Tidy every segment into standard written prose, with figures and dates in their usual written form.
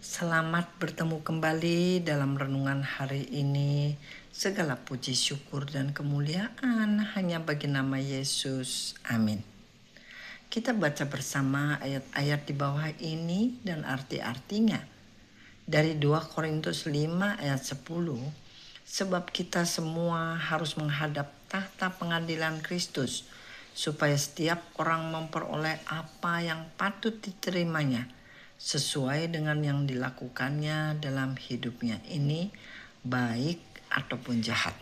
Selamat bertemu kembali dalam renungan hari ini. Segala puji syukur dan kemuliaan hanya bagi nama Yesus. Amin. Kita baca bersama ayat-ayat di bawah ini dan arti-artinya. Dari 2 Korintus 5 ayat 10. Sebab kita semua harus menghadap tahta pengadilan Kristus, supaya setiap orang memperoleh apa yang patut diterimanya, sesuai dengan yang dilakukannya dalam hidupnya ini, baik ataupun jahat.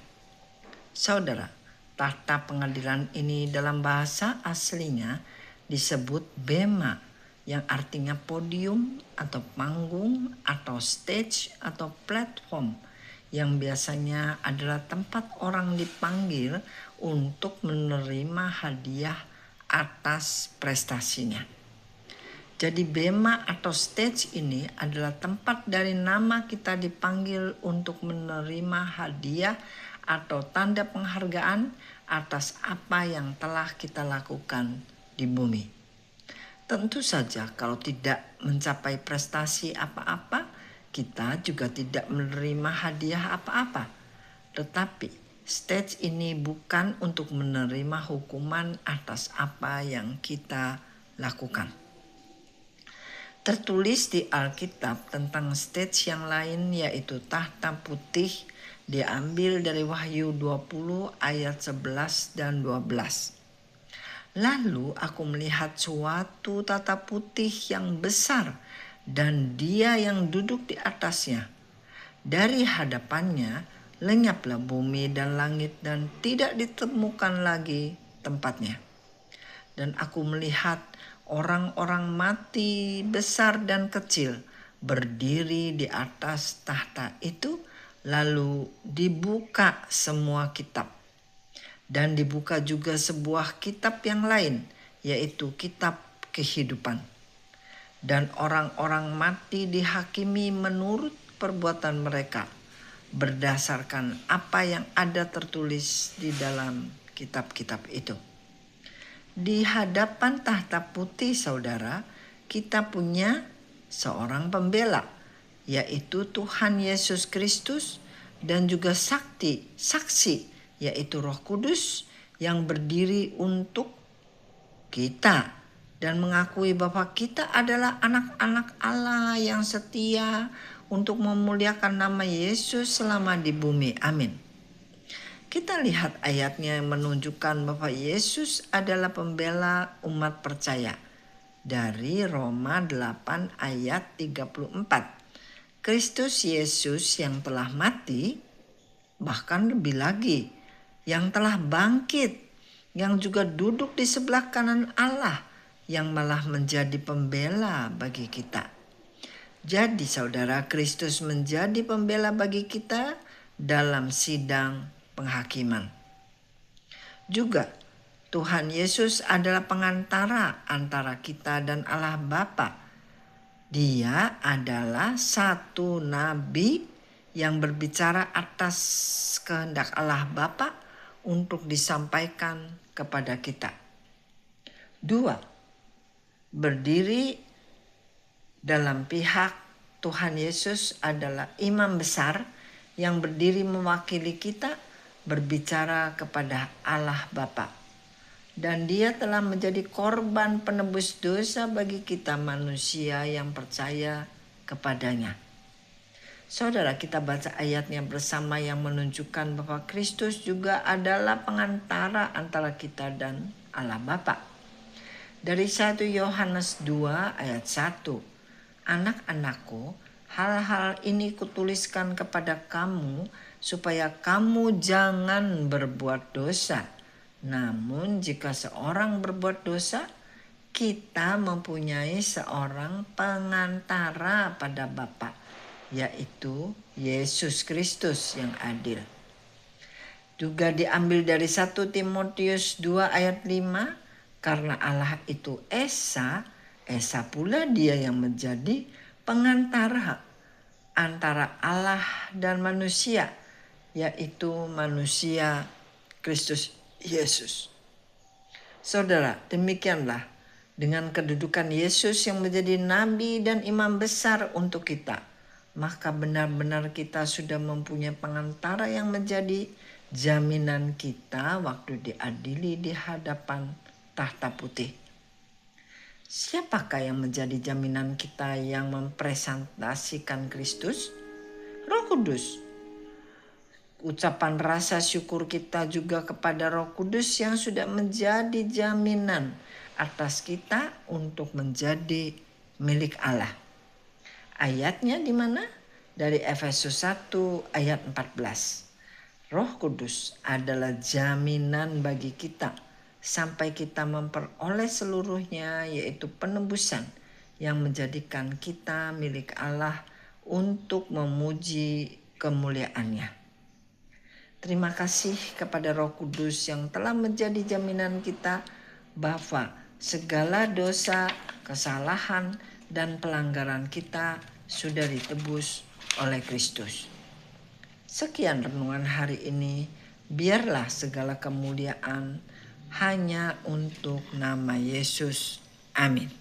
Saudara, tahta pengadilan ini dalam bahasa aslinya disebut bema, yang artinya podium atau panggung atau stage atau platform, yang biasanya adalah tempat orang dipanggil untuk menerima hadiah atas prestasinya. Jadi bema atau stage ini adalah tempat dari nama kita dipanggil untuk menerima hadiah atau tanda penghargaan atas apa yang telah kita lakukan di bumi. Tentu saja kalau tidak mencapai prestasi apa-apa, kita juga tidak menerima hadiah apa-apa. Tetapi stage ini bukan untuk menerima hukuman atas apa yang kita lakukan. Tertulis di Alkitab tentang stage yang lain, yaitu tahta putih, diambil dari Wahyu 20 ayat 11 dan 12. Lalu aku melihat suatu tahta putih yang besar dan Dia yang duduk di atasnya. Dari hadapannya lenyaplah bumi dan langit dan tidak ditemukan lagi tempatnya. Dan aku melihat orang-orang mati besar dan kecil berdiri di atas tahta itu, lalu dibuka semua kitab. Dan dibuka juga sebuah kitab yang lain, yaitu kitab kehidupan. Dan orang-orang mati dihakimi menurut perbuatan mereka, berdasarkan apa yang ada tertulis di dalam kitab-kitab itu. Di hadapan tahta putih, saudara, kita punya seorang pembela, yaitu Tuhan Yesus Kristus, dan juga saksi, yaitu Roh Kudus yang berdiri untuk kita dan mengakui bahwa kita adalah anak-anak Allah yang setia untuk memuliakan nama Yesus selama di bumi. Amin. Kita lihat ayatnya yang menunjukkan bahwa Yesus adalah pembela umat percaya. Dari Roma 8 ayat 34. Kristus Yesus yang telah mati, bahkan lebih lagi, yang telah bangkit, yang juga duduk di sebelah kanan Allah, yang malah menjadi pembela bagi kita. Jadi saudara, Kristus menjadi pembela bagi kita dalam sidang penghakiman. Juga Tuhan Yesus adalah pengantara antara kita dan Allah Bapa. Dia adalah satu nabi yang berbicara atas kehendak Allah Bapa untuk disampaikan kepada kita. 2. Berdiri dalam pihak Tuhan Yesus adalah imam besar yang berdiri mewakili kita, berbicara kepada Allah Bapa. Dan Dia telah menjadi korban penebus dosa bagi kita manusia yang percaya kepadanya. Saudara, kita baca ayatnya bersama yang menunjukkan bahwa Kristus juga adalah pengantara antara kita dan Allah Bapa. Dari 1 Yohanes 2 ayat 1. Anak-anakku, hal-hal ini kutuliskan kepada kamu supaya kamu jangan berbuat dosa. Namun jika seorang berbuat dosa, kita mempunyai seorang pengantara pada Bapa, yaitu Yesus Kristus yang adil. Juga diambil dari 1 Timotius 2 ayat 5, karena Allah itu Esa pula Dia yang menjadi pengantara antara Allah dan manusia, yaitu manusia Kristus Yesus. Saudara, demikianlah Dengan kedudukan Yesus yang menjadi nabi dan imam besar untuk kita, maka benar-benar kita sudah mempunyai pengantara yang menjadi jaminan kita waktu diadili di hadapan tahta putih. Siapakah yang menjadi jaminan kita yang mempresentasikan Kristus? Roh Kudus. Ucapan rasa syukur kita juga kepada Roh Kudus yang sudah menjadi jaminan atas kita untuk menjadi milik Allah. Ayatnya di mana? Dari Efesus 1 ayat 14. Roh Kudus adalah jaminan bagi kita sampai kita memperoleh seluruhnya, yaitu penebusan yang menjadikan kita milik Allah untuk memuji kemuliaannya. Terima kasih kepada Roh Kudus yang telah menjadi jaminan kita bahwa segala dosa, kesalahan, dan pelanggaran kita sudah ditebus oleh Kristus. Sekian renungan hari ini. Biarlah segala kemuliaan hanya untuk nama Yesus. Amin.